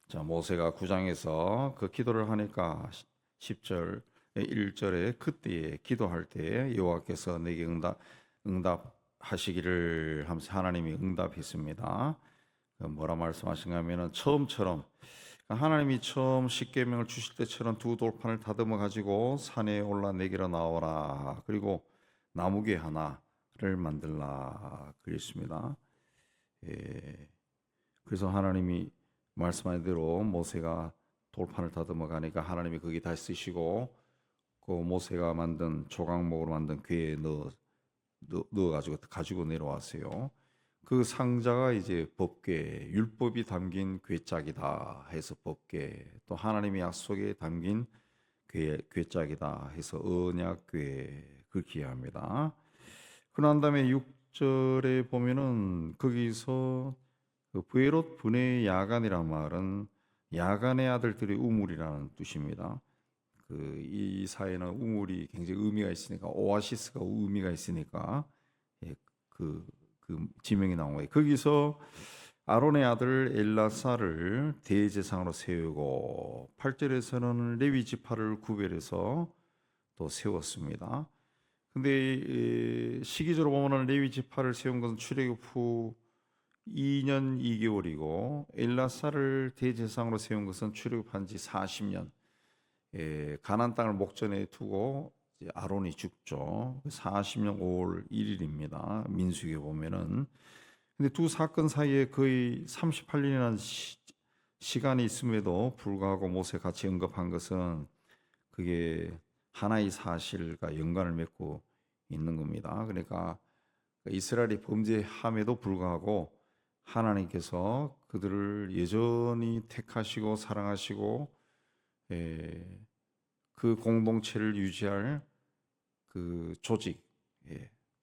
자, 모세가 9장에서 그 기도를 하니까 10절, 1절에 그때에 기도할 때 여호와께서 내게 응답하시기를 하면서 하나님이 응답했습니다. 뭐라 말씀하신가 하면은 처음처럼 하나님이 처음 십계명을 주실 때처럼 두 돌판을 다듬어 가지고 산에 올라 내게로 나오라. 그리고 나무개 하나를 만들라 그랬습니다. 예. 그래서 하나님이 말씀한 대로 모세가 돌판을 다듬어 가니까 하나님이 거기 다시 쓰시고 그 모세가 만든 조각목으로 만든 궤에 넣어 가지고 내려왔어요. 그 상자가 이제 법궤, 율법이 담긴 궤짝이다 해서 법궤, 또 하나님의 약속에 담긴 궤짝이다 해서 언약궤 그렇게 이해합니다. 그런 다음에 6절에 보면은 거기서 그 브에롯 분의 야간이란 말은 야간의 아들들의 우물이라는 뜻입니다. 그 이 사회는 우물이 굉장히 의미가 있으니까 오아시스가 의미가 있으니까 예, 그 지명이 나온 거예요. 거기서 아론의 아들 엘라사를 대제사장으로 세우고 8절에서는 레위 지파를 구별해서 또 세웠습니다. 근데 시기적으로 보면은 레위 지파를 세운 것은 출애굽 후 2년 2개월이고 엘라사를 대제사장으로 세운 것은 출애굽한 지 40년. 가나안 땅을 목전에 두고 이제 아론이 죽죠. 40년 5월 1일입니다. 민수기에 보면은. 근데 두 사건 사이에 거의 38년이라는 시간이 있음에도 불구하고 모세 같이 언급한 것은 그게 하나의 사실과 연관을 맺고 있는 겁니다. 그러니까 이스라엘이 범죄함에도 불구하고 하나님께서 그들을 여전히 택하시고 사랑하시고 그 공동체를 유지할 그 조직,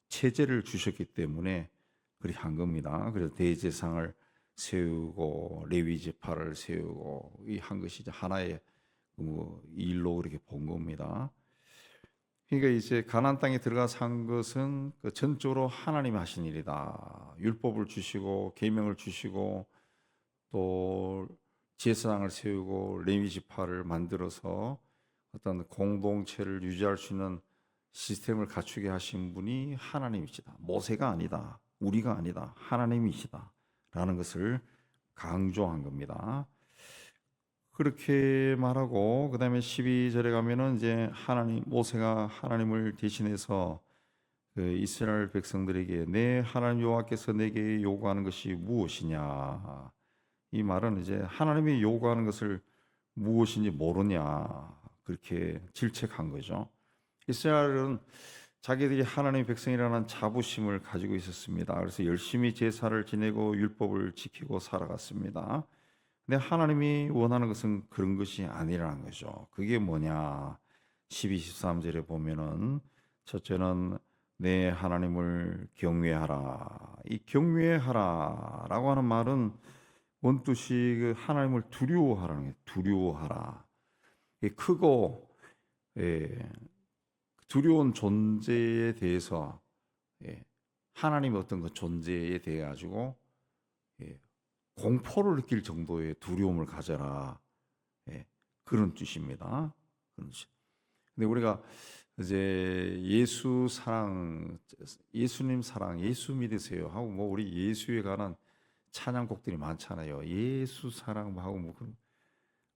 체제를 주셨기 때문에 그리 한 겁니다. 그래서 대제사장을 세우고 레위 지파를 세우고 이 한 것이 이제 하나의 뭐 일로 그렇게 본 겁니다. 그러니까 이제 가나안 땅에 들어가 산 것은 그 전적으로 하나님이 하신 일이다. 율법을 주시고 계명을 주시고 또 제사장을 세우고 레위 지파를 만들어서 어떤 공동체를 유지할 수 있는 시스템을 갖추게 하신 분이 하나님이시다. 모세가 아니다. 우리가 아니다. 하나님이시다. 라는 것을 강조한 겁니다. 그렇게 말하고 그다음에 12절에 가면은 이제 모세가 하나님을 대신해서 그 이스라엘 백성들에게 내 하나님 여호와께서 내게 요구하는 것이 무엇이냐. 이 말은 이제 하나님이 요구하는 것을 무엇인지 모르냐. 그렇게 질책한 거죠. 이스라엘은 자기들이 하나님의 백성이라는 자부심을 가지고 있었습니다. 그래서 열심히 제사를 지내고 율법을 지키고 살아갔습니다. 근데 하나님이 원하는 것은 그런 것이 아니라는 거죠. 그게 뭐냐? 12, 13절에 보면은 첫째는 내 하나님을 경외하라. 이 경외하라라고 하는 말은 원뜻이 그 하나님을 두려워하라는 거예요. 두려워하라. 크고 두려운 존재에 대해서 하나님의 어떤 그 존재에 대해 가지고 공포를 느낄 정도의 두려움을 가져라. 그런 뜻입니다. 그런 뜻. 근데 우리가 이제 예수님 사랑, 예수 믿으세요 하고 뭐 우리 예수에 관한 찬양곡들이 많잖아요. 예수 사랑 하고 뭐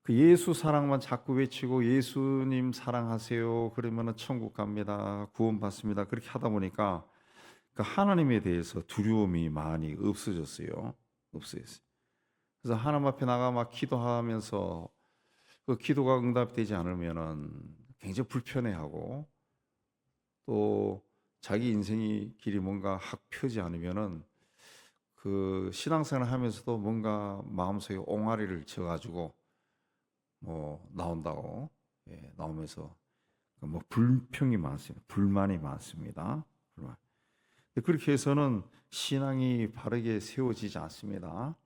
그 예수 사랑만 자꾸 외치고 예수님 사랑하세요. 그러면은 천국 갑니다. 구원 받습니다. 그렇게 하다 보니까 그 하나님에 대해서 두려움이 많이 없어졌어요. 없어졌어요. 그래서 하나님 앞에 나가 막 기도하면서 그 기도가 응답되지 않으면은 굉장히 불편해하고 또 자기 인생의 길이 뭔가 확 펴지 않으면은 그 신앙생활을 하면서도 뭔가 마음속에 옹알이를 져가지고 뭐 나온다고 나오면서 뭐 불평이 많습니다. 불만이 많습니다. 불만. 그렇게 해서는 신앙이 바르게 세워지지 않습니다.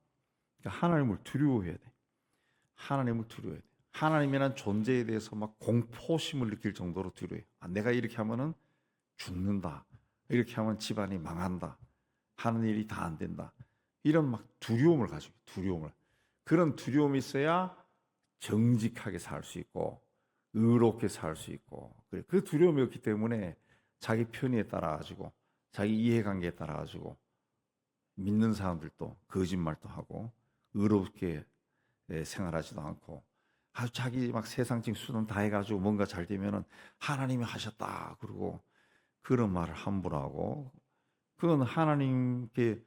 그러니까 하나님을 두려워해야 돼. 하나님을 두려워해야 돼. 하나님이란 존재에 대해서 막 공포심을 느낄 정도로 두려워해. 내가 이렇게 하면은 죽는다. 이렇게 하면 집안이 망한다. 하는 일이 다 안 된다. 이런 막 두려움을 가지고 두려움을. 그런 두려움이 있어야 정직하게 살 수 있고 의롭게 살 수 있고, 그래. 그 두려움이 없기 때문에 자기 편의에 따라 가지고 자기 이해관계에 따라 가지고 믿는 사람들도 거짓말도 하고 의롭게 생활하지도 않고, 아주 자기 막 세상적 수단 다 해가지고 뭔가 잘 되면은 하나님이 하셨다 그러고 그런 말을 함부로 하고, 그건 하나님께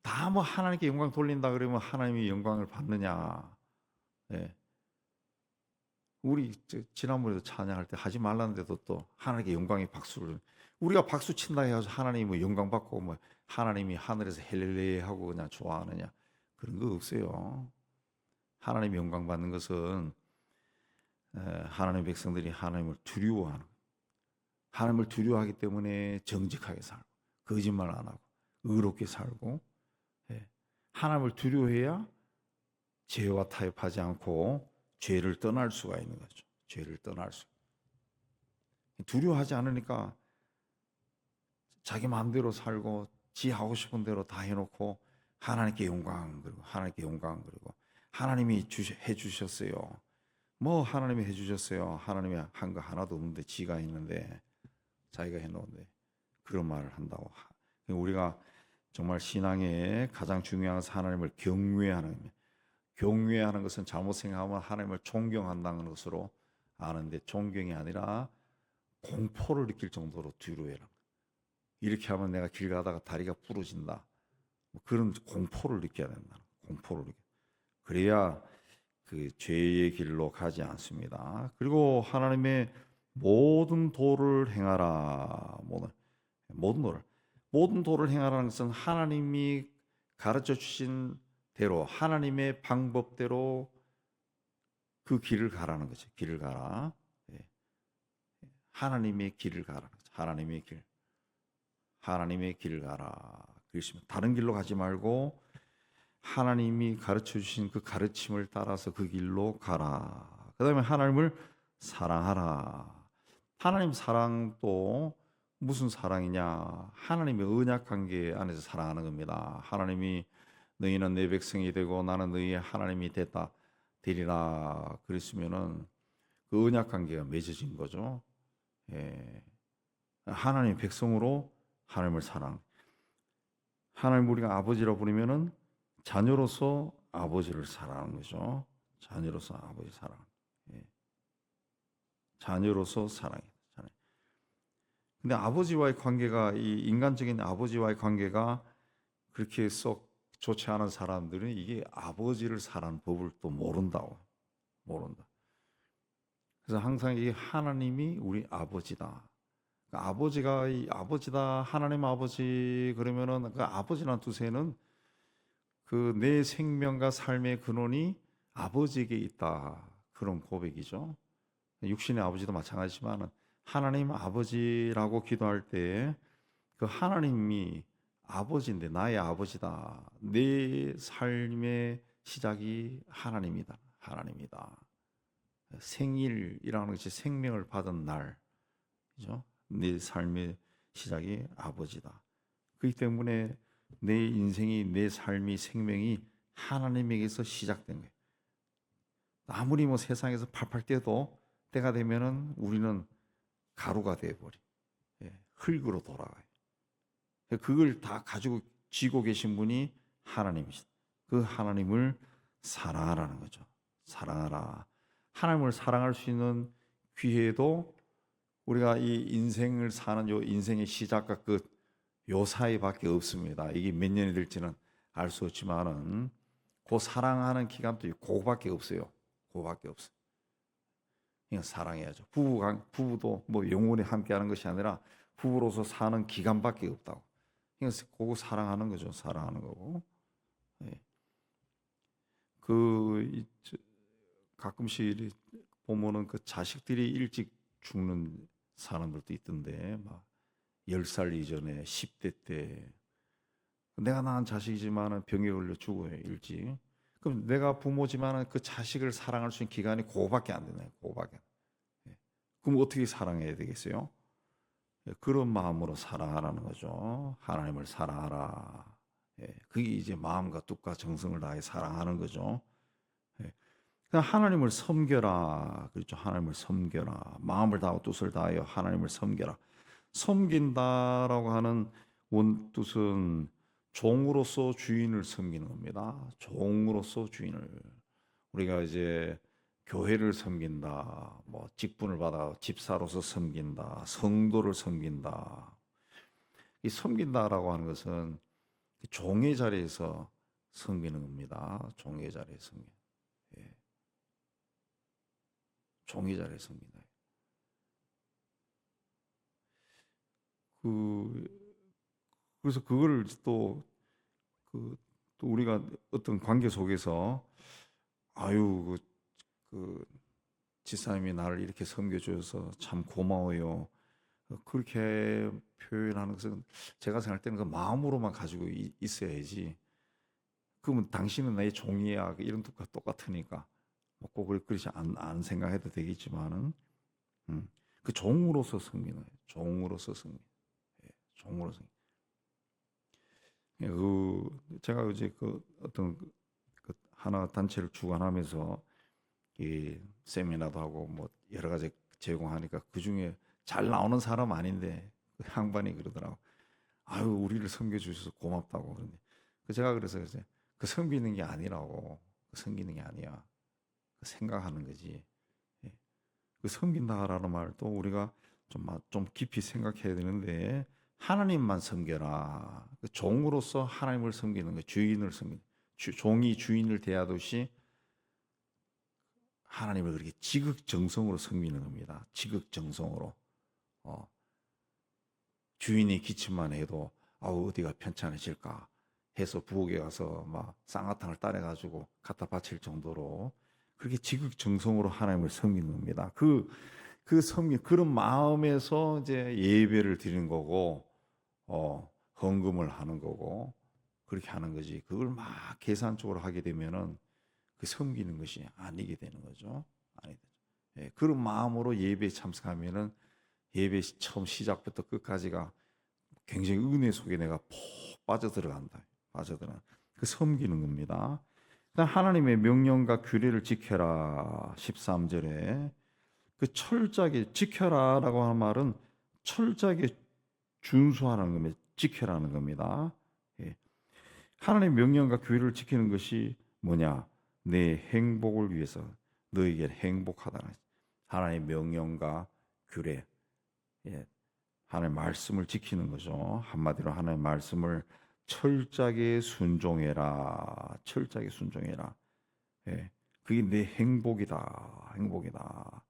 다 뭐 하나님께 영광 돌린다 그러면 하나님이 영광을 받느냐? 예. 우리 지난번에도 찬양할 때 하지 말라는데도 또 하나님께 영광의 박수를, 우리가 박수 친다 해서 하나님이 뭐 영광 받고 뭐 하나님이 하늘에서 헬렐레 하고 그냥 좋아하느냐? 그런 거 없어요. 하나님 영광 받는 것은 하나님의 백성들이 하나님을 두려워하는, 하나님을 두려워하기 때문에 정직하게 살고 거짓말 안 하고 의롭게 살고, 하나님을 두려워해야 죄와 타협하지 않고 죄를 떠날 수가 있는 거죠. 죄를 떠날 수. 두려워하지 않으니까 자기 마음대로 살고 지 하고 싶은 대로 다 해놓고 하나님께 영광, 그리고 하나님께 영광, 그리고 하나님이 해주셨어요. 뭐 하나님이 해주셨어요. 하나님이 한 거 하나도 없는데 지가 있는데 자기가 해놓은데 그런 말을 한다고. 우리가 정말 신앙의 가장 중요한 것은 하나님을 경외하는 겁니다. 경외하는 것은 잘못 생각하면 하나님을 존경한다는 것으로 아는데, 존경이 아니라 공포를 느낄 정도로 두려워해라. 이렇게 하면 내가 길 가다가 다리가 부러진다, 뭐 그런 공포를 느껴야 된다. 공포를 느껴. 그래야 그 죄의 길로 가지 않습니다. 그리고 하나님의 모든 도를 행하라. 모든 도를 행하라는 것은 하나님이 가르쳐 주신 대로, 하나님의 방법대로 그 길을 가라는 거죠. 길을 가라. 하나님의 길을 가라. 하나님의 길. 하나님의 길을 가라. 그러시면 다른 길로 가지 말고 하나님이 가르쳐 주신 그 가르침을 따라서 그 길로 가라. 그다음에 하나님을 사랑하라. 하나님 사랑도 무슨 사랑이냐? 하나님의 언약 관계 안에서 사랑하는 겁니다. 하나님이 너희는 내 백성이 되고 나는 너희의 하나님이 되리라 그랬으면은 그 언약 관계가 맺어진 거죠. 하나님의 백성으로 하나님을 사랑. 하나님 우리가 아버지라고 부르면은 자녀로서 아버지를 사랑하는 거죠. 자녀로서 아버지 사랑. 자녀로서 사랑해. 근데 아버지와의 관계가, 이 인간적인 아버지와의 관계가 그렇게 썩 좋지 않은 사람들은 이게 아버지를 사랑하는 법을 또 모른다. 그래서 항상 이 하나님이 우리 아버지다. 그러니까 아버지가 이 아버지다, 하나님 아버지 그러면은 그 아버지라는 두세는 그 내 생명과 삶의 근원이 아버지에게 있다, 그런 고백이죠. 육신의 아버지도 마찬가지지만 하나님 아버지라고 기도할 때 그 하나님이 아버지인데 나의 아버지다. 내 삶의 시작이 하나님이다. 생일이라는 것이 생명을 받은 날이죠. 내 삶의 시작이 아버지다. 그렇기 때문에 내 인생이, 내 삶이, 생명이 하나님에게서 시작된 거예요. 아무리 뭐 세상에서 팔팔 뛰어도 때가 되면은 우리는 가루가 되어버려. 흙으로 돌아가요. 그걸 다 가지고 쥐고 계신 분이 하나님이시다. 그 하나님을 사랑하라는 거죠. 사랑하라. 하나님을 사랑할 수 있는 기회도 우리가 이 인생을 사는 요 인생의 시작과 끝, 요 사이밖에 없습니다. 이게 몇 년이 될지는 알 수 없지만은 그 사랑하는 기간도 그거밖에 없어요. 그거밖에 없어요. 그러니까 사랑해야죠. 부부도 뭐 영원히 함께하는 것이 아니라 부부로서 사는 기간밖에 없다고. 그러니까 그거 사랑하는 거죠. 사랑하는 거고. 가끔씩 보면은 그 자식들이 일찍 죽는 사람들도 있던데, 막 10살 이전에 10대 때 내가 낳은 자식이지만 병에 걸려 죽어요, 일찍. 그럼 내가 부모지만 그 자식을 사랑할 수 있는 기간이 그거밖에 안 되네. 그거밖에. 그럼 어떻게 사랑해야 되겠어요? 그런 마음으로 사랑하라는 거죠. 하나님을 사랑하라. 그게 이제 마음과 뜻과 정성을 다해 사랑하는 거죠. 그냥 하나님을 섬겨라. 그렇죠. 하나님을 섬겨라. 마음을 다하고 뜻을 다하여 하나님을 섬겨라. 섬긴다라고 하는 원뜻은 종으로서 주인을 섬기는 겁니다. 종으로서 주인을. 우리가 이제 교회를 섬긴다, 뭐 직분을 받아 집사로서 섬긴다, 성도를 섬긴다. 이 섬긴다라고 하는 것은 종의 자리에서 섬기는 겁니다. 종의 자리에서 섬기. 예. 종의 자리에서 섬긴다. 그 그래서 그걸 또 우리가 어떤 관계 속에서 아유 그 지사님이 나를 이렇게 섬겨주셔서 참 고마워요. 그렇게 표현하는 것은 제가 생각할 때는 그 마음으로만 가지고 있어야지. 그러면 당신은 나의 종이야. 이런 뜻과 똑같으니까. 뭐꼭 그렇지 안 생각해도 되겠지만은, 그 종으로서 섬기는 거예요. 종으로서 섬기. 예, 종으로서. 예, 제가 이제 그 어떤 그 하나 단체를 주관하면서 이 세미나도 하고 뭐 여러 가지 제공하니까 그 중에 잘 나오는 사람 아닌데 그 양반이 그러더라고. 아유 우리를 섬겨주셔서 고맙다고 그러는데 제가 그래서 이제 그 섬기는 게 아니라고. 그 섬기는 게 아니야. 그 생각하는 거지. 예. 그 섬긴다라는 말도 우리가 좀 깊이 생각해야 되는데 하나님만 섬겨라. 그 종으로서 하나님을 섬기는 거, 주인을 섬기는. 종이 주인을 대하듯이 하나님을 그렇게 지극정성으로 섬기는 겁니다. 지극정성으로. 어, 주인이 기침만 해도 아우 어디가 편찮으실까 해서 부엌에 가서 막 쌍화탕을 따내가지고 갖다 바칠 정도로 그렇게 지극정성으로 하나님을 섬기는 겁니다. 그런 마음에서 이제 예배를 드리는 거고, 헌금을 하는 거고, 그렇게 하는 거지. 그걸 막 계산적으로 하게 되면은 그 섬기는 것이 아니게 되는 거죠. 아니, 예, 그런 마음으로 예배에 참석하면은 예배 처음 시작부터 끝까지가 굉장히 은혜 속에 내가 푹 빠져들어간다. 빠져들어. 그 섬기는 겁니다. 하나님의 명령과 규례를 지켜라. 13절에 그 철저하게 지켜라라고 하는 말은 철저하게 준수하는 겁니다. 지켜라는 겁니다. 예. 하나님의 명령과 규례를 지키는 것이 뭐냐? 내 행복을 위해서 너에게 행복하다. 하나님의 명령과 규례, 예. 하나님의 말씀을 지키는 거죠. 한마디로 하나님의 말씀을 철저하게 순종해라. 철저하게 순종해라. 예. 그게 내 행복이다. 행복이다.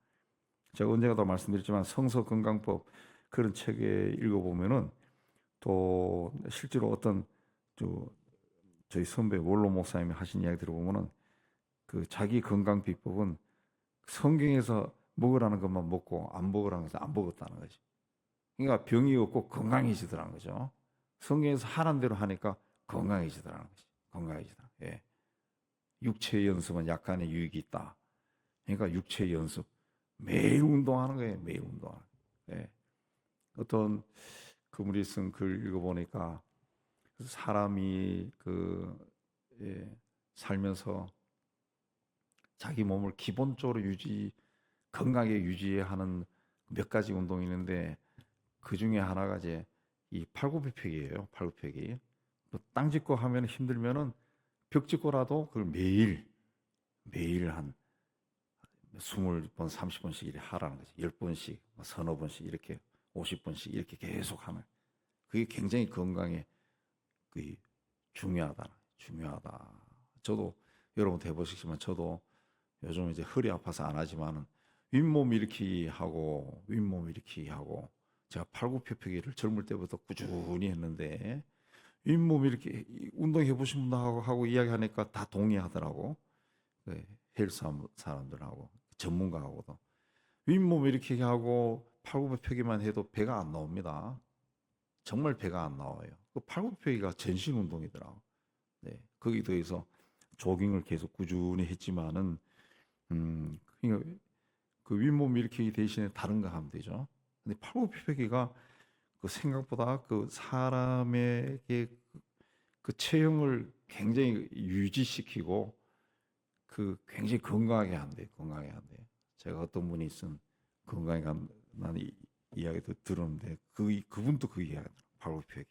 제가 언젠가도 말씀드렸지만 성서 건강법 그런 책에 읽어보면은 또 실제로 어떤 저희 선배 원로 목사님이 하신 이야기 들어보면은 그 자기 건강 비법은 성경에서 먹으라는 것만 먹고 안 먹으라는 것은 안 먹었다는 거지. 그러니까 병이 없고 건강해지더라는 거죠. 성경에서 하라는 대로 하니까 건강해지더라는 거지. 건강해지다. 예. 육체 연습은 약간의 유익이 있다. 그러니까 육체 연습 매일 운동하는 거예요. 매일 운동하는. 예. 어떤 그분이 쓴 글 읽어보니까 사람이 살면서 자기 몸을 기본적으로 건강하게 유지하는 몇 가지 운동이 있는데 그 중에 하나가 이제 이 팔굽혀펴기예요. 팔굽혀펴기. 땅 짚고 하면 힘들면은 벽 짚고라도 그걸 매일 한 20번, 30번씩 이렇게 하라는 거지. 10번씩, 서너 번씩 이렇게 50번씩 이렇게 계속 하면 그게 굉장히 건강에 중요하다. 중요하다. 저도 여러분도 해보시지만 저도 요즘 이제 허리 아파서 안 하지만은 윗몸 일으키기 하고 제가 팔굽혀펴기를 젊을 때부터 꾸준히 했는데 윗몸 이렇게 운동해 보신 분들하고 이야기하니까 다 동의하더라고. 헬스 사람들하고 전문가하고도 윗몸 일으키기 하고 팔굽혀펴기만 해도 배가 안 나옵니다. 정말 배가 안 나와요. 그 팔굽혀펴기가 전신 운동이더라고. 네, 거기 더해서 조깅을 계속 꾸준히 했지만은 그러니까 그 윗몸 일으키기 대신에 다른 거 하면 되죠. 근데 팔굽혀펴기가 그 생각보다 그 사람에게 그 체형을 굉장히 유지시키고 굉장히 건강하게 한대. 건강하게 한대. 제가 어떤 분이 있은 건강에 간다는 이야기도 들었는데 그분도 그 이야기 발굽혀기.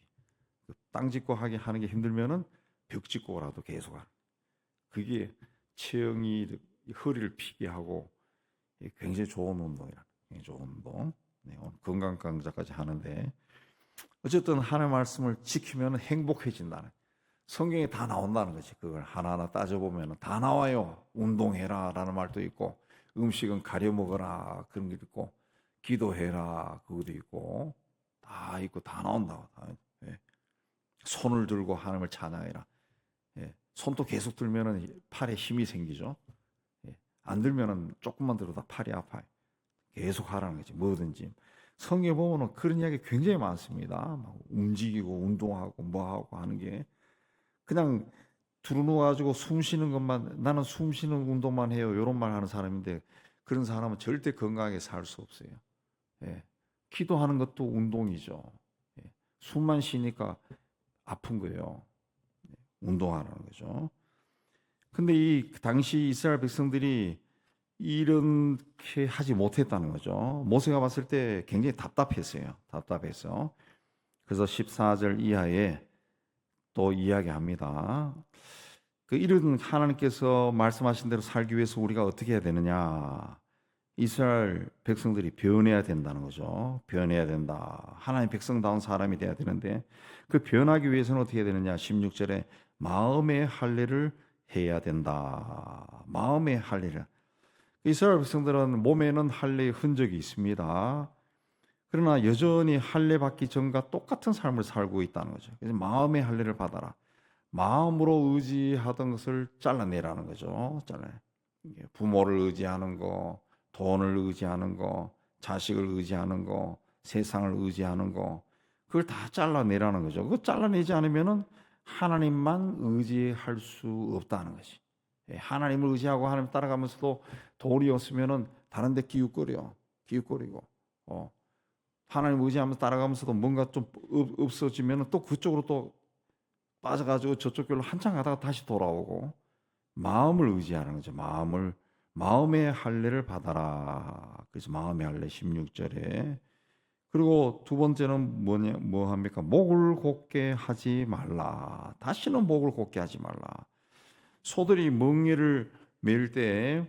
땅 짚고 하는 게 힘들면은 벽 짚고라도 계속 하는. 그게 체형이 허리를 펴게 하고 굉장히 좋은 운동이라. 굉장히 좋은 운동. 네, 오늘 건강 강좌까지 하는데 어쨌든 하나님의 말씀을 지키면 행복해진다는. 성경에 다 나온다는 거지. 그걸 하나하나 따져보면 다 나와요. 운동해라 라는 말도 있고, 음식은 가려 먹어라 그런 게 있고, 기도해라 그것도 있고, 다 있고 다 나온다고. 예. 손을 들고 하나님을 찬양해라. 예. 손도 계속 들면은 팔에 힘이 생기죠. 예. 안 들면은 조금만 들어도 팔이 아파요. 계속 하라는 거지. 뭐든지. 성경에 보면은 그런 이야기 굉장히 많습니다. 막 움직이고 운동하고 뭐하고 하는 게 그냥 두루누워가지고 숨 쉬는 것만, 나는 숨 쉬는 운동만 해요, 이런 말 하는 사람인데 그런 사람은 절대 건강하게 살 수 없어요. 예. 기도하는 것도 운동이죠. 예. 숨만 쉬니까 아픈 거예요. 운동하는 거죠. 근데 이 당시 이스라엘 백성들이 이렇게 하지 못했다는 거죠. 모세가 봤을 때 굉장히 답답했어요. 답답해서. 그래서 14절 이하에 또 이야기합니다. 이런 하나님께서 말씀하신 대로 살기 위해서 우리가 어떻게 해야 되느냐? 이스라엘 백성들이 변해야 된다는 거죠. 변해야 된다. 하나님 백성다운 사람이 돼야 되는데 그 변하기 위해서는 어떻게 해야 되느냐? 16절에 마음의 할례를 해야 된다. 마음의 할례를. 이스라엘 백성들은 몸에는 할례의 흔적이 있습니다. 그러나 여전히 할례 받기 전과 똑같은 삶을 살고 있다는 거죠. 그래서 마음의 할례를 받아라. 마음으로 의지하던 것을 잘라내라는 거죠. 부모를 의지하는 거, 돈을 의지하는 거, 자식을 의지하는 거, 세상을 의지하는 거, 그걸 다 잘라내라는 거죠. 그거 잘라내지 않으면은 하나님만 의지할 수 없다는 것이. 하나님을 의지하고 하나님 따라가면서도 돈이 없으면은 다른 데 기웃거리고, 하나님 의지하면서 따라가면서도 뭔가 좀 없어지면은 또 그쪽으로 또 빠져가지고 저쪽 길로 한참 가다가 다시 돌아오고 마음을 의지하는 거죠. 마음의 할례를 받아라. 그래서 마음의 할례 16절에 그리고 두 번째는 뭐 합니까? 목을 곧게 하지 말라. 다시는 목을 곧게 하지 말라. 소들이 멍에를 매일 때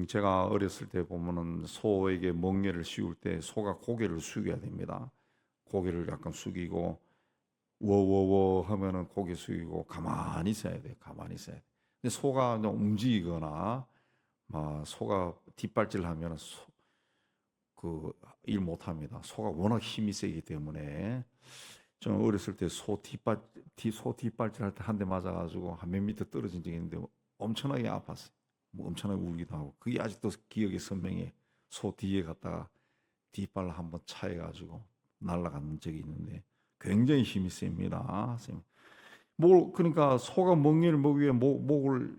제가 어렸을 때 보면은 소에게 멍에를 씌울 때 소가 고개를 숙여야 됩니다. 고개를 약간 숙이고 워워워 하면은 고개 숙이고 가만히 있어야 돼. 가만히 있어야 돼. 근데 소가 움직이거나 막 소가 뒷발질하면은 일 못합니다. 소가 워낙 힘이 세기 때문에 저는 어렸을 때 소 뒷발질 할 때 한 대 맞아가지고 한 몇 미터 떨어진 적이 있는데 엄청나게 아팠어요. 뭐 엄청나게 울기도 하고 그게 아직도 기억에 선명해. 소 뒤에 갔다가 뒷발 한번 차해가지고 날아간 적이 있는데 굉장히 힘이 셉니다. 그러니까 소가 멍에를 먹기 위해 목을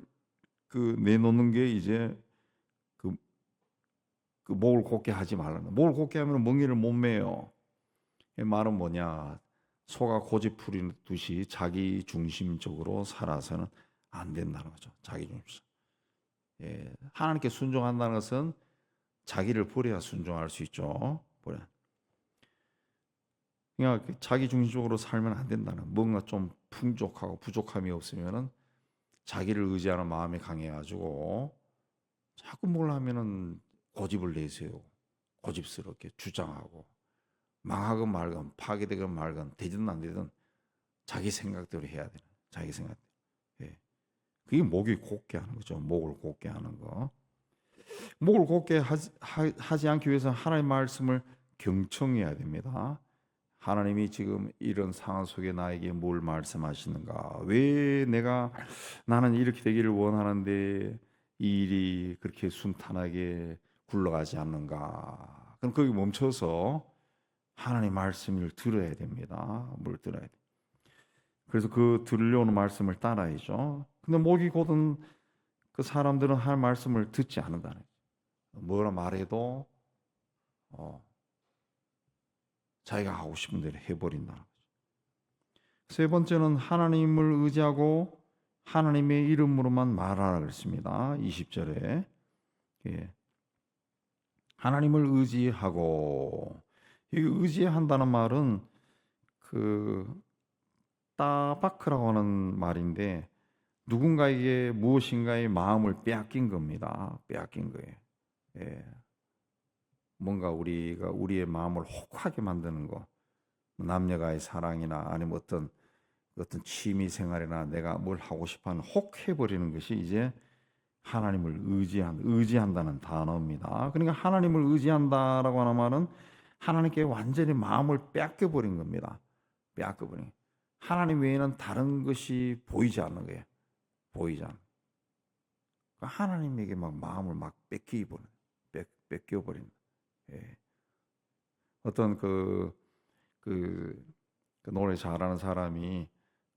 내놓는 게 이제 그 목을 곧게 하지 말라는. 목을 곧게 하면 멍에를 못 매요. 이 말은 뭐냐? 소가 고집 부리듯이 자기 중심적으로 살아서는 안 된다는 거죠. 자기 중심. 예, 하나님께 순종한다는 것은 자기를 버려야 순종할 수 있죠. 그러니까 자기 중심적으로 살면 안 된다는. 뭔가 좀 풍족하고 부족함이 없으면은 자기를 의지하는 마음이 강해가지고 자꾸 뭘 하면은 고집을 내세요. 고집스럽게 주장하고 망하건 말건 파괴되건 말건 되든 안 되든 자기 생각대로 해야 되는. 자기 생각대로. 예. 그게 목이 곧게 하는 거죠. 목을 곧게 하는 거. 목을 곧게 하지 않기 위해서 하나님의 말씀을 경청해야 됩니다. 하나님이 지금 이런 상황 속에 나에게 뭘 말씀하시는가? 왜 나는 이렇게 되기를 원하는데 이 일이 그렇게 순탄하게 굴러가지 않는가? 그럼 거기 멈춰서 하나님 말씀을 들어야 됩니다. 뭘 들어야 돼? 그래서 그 들려오는 말씀을 따라야죠. 근데 목이 곧은 그 사람들은 할 말씀을 듣지 않는다는 거예요. 뭐라 말해도 자기가 하고 싶은 대로 해버린다는 거죠. 세 번째는 하나님을 의지하고 하나님의 이름으로만 말하라 그랬습니다. 20절에. 예. 하나님을 의지하고, 여기 의지한다는 말은 그 따바크라고 하는 말인데 누군가에게 무엇인가의 마음을 빼앗긴 겁니다. 빼앗긴 거예요. 예. 뭔가 우리가 우리의 마음을 혹하게 만드는 거, 남녀가의 사랑이나 아니면 어떤 취미 생활이나 내가 뭘 하고 싶어하는 혹해버리는 것이 이제 하나님을 의지한다는 단어입니다. 그러니까 하나님을 의지한다라고 하는 말은 하나님께 완전히 마음을 빼앗겨버린 겁니다. 빼앗겨버린. 하나님 외에는 다른 것이 보이지 않는 거예요. 보이지 않는. 그러니까 하나님에게 막 마음을 막 뺏겨버린. 예. 어떤 그 노래 잘하는 사람이,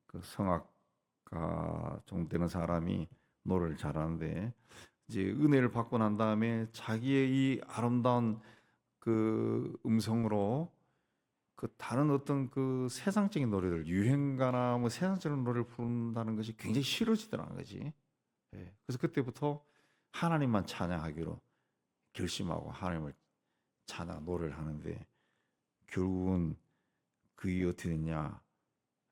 그 성악가 정도 되는 사람이 노래를 잘하는데 이제 은혜를 받고 난 다음에 자기의 이 아름다운 그 음성으로 그 다른 어떤 그 세상적인 노래들, 유행가나 뭐 세상적인 노래를 부른다는 것이 굉장히 싫어지더라는 거지. 예. 그래서 그때부터 하나님만 찬양하기로 결심하고 하나님을 찬양 노래를 하는데 결국은 그게 어떻게 됐냐?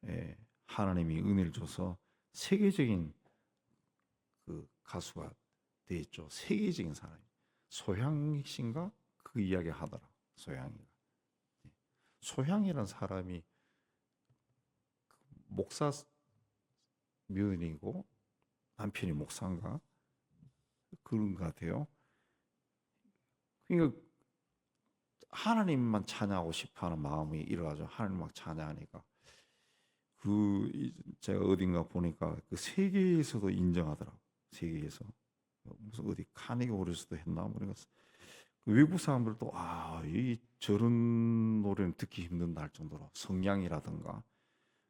예. 하나님이 은혜를 줘서 세계적인 그 가수가 됐죠. 세계적인 사람이. 소향 씨인가 그 이야기 하더라. 소향이가. 소향이라는 사람이 목사 며느리고 남편이 목사인가 그런 것 같아요. 그러니까 하나님만 찬양하고 싶어하는 마음이 일어나죠. 하나님 막 찬양하니까 제가 어딘가 보니까 그 세계에서도 인정하더라고. 세계에서 무슨 어디 카네기 홀에서도 했나 모르겠어. 그 외국 사람들도 이 저런 노래는 듣기 힘든다 할 정도로 성량이라든가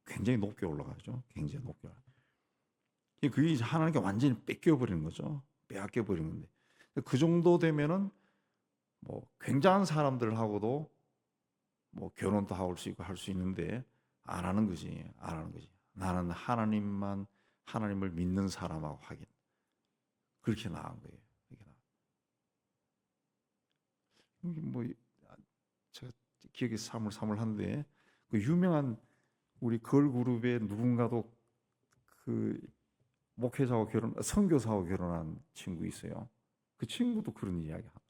굉장히 높게 올라가죠. 굉장히 높게. 그게 이제 하나님께 완전히 뺏겨버리는 거죠. 빼앗겨버리는 건데. 그 정도 되면은 뭐 굉장한 사람들하고도 뭐 결혼도 할 수 있는데 안 하는 거지. 안 하는 거지. 나는 하나님을 믿는 사람하고 하긴. 그렇게 나은 거예요. 이게 뭐 제가 기억이 사물사물한데 그 유명한 우리 걸그룹의 누군가도 그 목회자하고 선교사하고 결혼한 친구 있어요. 그 친구도 그런 이야기 하더라고요.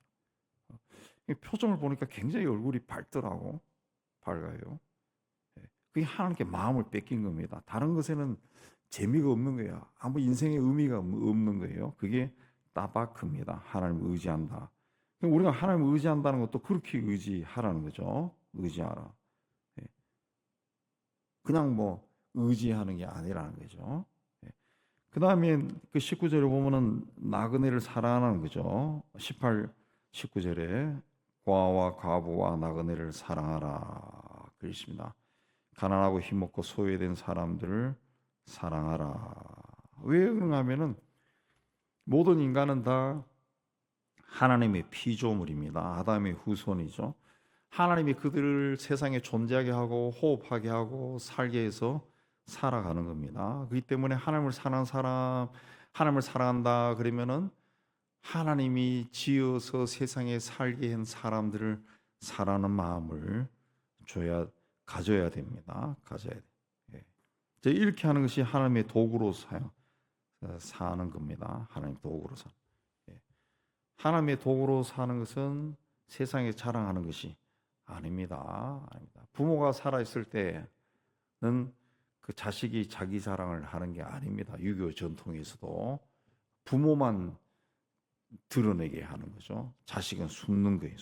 표정을 보니까 굉장히 얼굴이 밝더라고. 밝아요. 예. 그게 하나님께 마음을 뺏긴 겁니다. 다른 것에는 재미가 없는 거예요. 아무 인생의 의미가 없는 거예요. 그게 따바크입니다. 하나님을 의지한다. 우리가 하나님을 의지한다는 것도 그렇게 의지하라는 거죠. 의지하라. 예. 그냥 뭐 의지하는 게 아니라는 거죠. 예. 그 다음에 그 19절에 보면은 나그네를 사랑하는 거죠. 19절에 고아와 과부와 나그네를 사랑하라 그랬습니다. 가난하고 힘없고 소외된 사람들을 사랑하라. 왜 그런가 하면은 모든 인간은 다 하나님의 피조물입니다. 아담의 후손이죠. 하나님이 그들을 세상에 존재하게 하고 호흡하게 하고 살게 해서 살아가는 겁니다. 그렇기 때문에 하나님을 사랑한다 그러면은 하나님이 지어서 세상에 살게 한 사람들을 사랑하는 마음을 가져야 됩니다. 가져야 돼. 예. 이렇게 하는 것이 하나님의 도구로 사는 겁니다. 하나님의 도구로 사. 예. 하나님의 도구로 사는 것은 세상에 자랑하는 것이 아닙니다. 부모가 살아 있을 때는 그 자식이 자기 자랑을 하는 게 아닙니다. 유교 전통에서도 부모만 드러내게 하는 거죠. 자식은 숨는 거예요.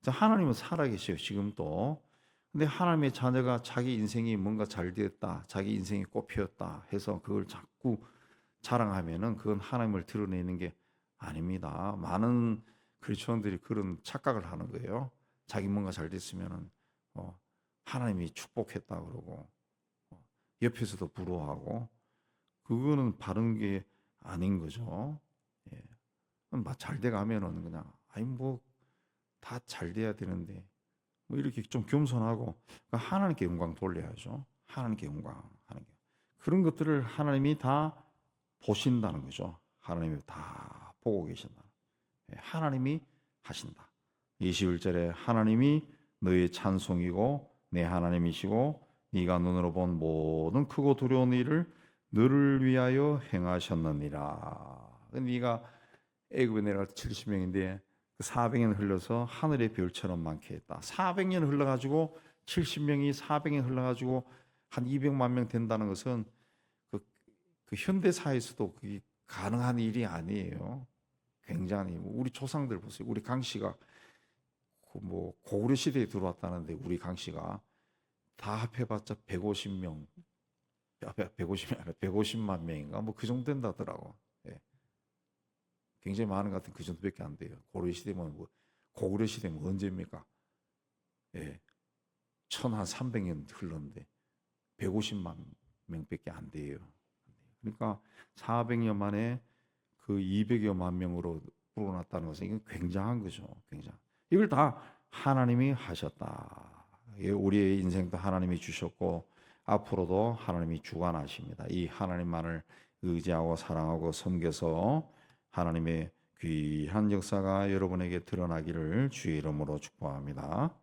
하나님은 살아계셔요. 지금도. 근데 하나님의 자녀가 자기 인생이 뭔가 잘 되었다, 자기 인생이 꽃피었다 해서 그걸 자꾸 자랑하면은 그건 하나님을 드러내는 게 아닙니다. 많은 그리스도인들이 그런 착각을 하는 거예요. 자기 뭔가 잘 됐으면은 하나님이 축복했다 그러고 옆에서도 부러워하고 그거는 바른 게 아닌 거죠. 예. 잘 돼가면은 그냥 뭐 다 잘 돼야 되는데 뭐 이렇게 좀 겸손하고 하나님께 영광 돌려야죠. 하나님께 영광 하는 게 그런 것들을 하나님이 다 보신다는 거죠. 하나님이 다 보고 계신다. 하나님이 하신다. 21절에 하나님이 너의 찬송이고 내 하나님이시고 네가 눈으로 본 모든 크고 두려운 일을 너를 위하여 행하셨느니라. 네가 애굽에 내려갈 때 70명인데 400년 흘러서 하늘의 별처럼 많게 했다. 400년 흘러가지고 70명이 400년 흘러가지고 한 200만 명 된다는 것은 그 현대 사회에서도 그게 가능한 일이 아니에요. 굉장히 우리 조상들 보세요. 우리 강 씨가 뭐 고구려 시대에 들어왔다는데 우리 강 씨가 다 합해봤자 150명, 150명 아니라 150만 명인가 뭐 그 정도 된다더라고. 예. 굉장히 많은 것 같은 그 정도밖에 안 돼요. 고구려 시대면 언제입니까? 예. 1300년 흘렀는데 150만 명밖에 안 돼요. 그러니까 400년 만에 그 200여만 명으로 불어났다는 것은 이건 굉장한 거죠. 굉장. 이걸 다 하나님이 하셨다. 우리의 인생도 하나님이 주셨고 앞으로도 하나님이 주관하십니다. 이 하나님만을 의지하고 사랑하고 섬겨서 하나님의 귀한 역사가 여러분에게 드러나기를 주의 이름으로 축복합니다.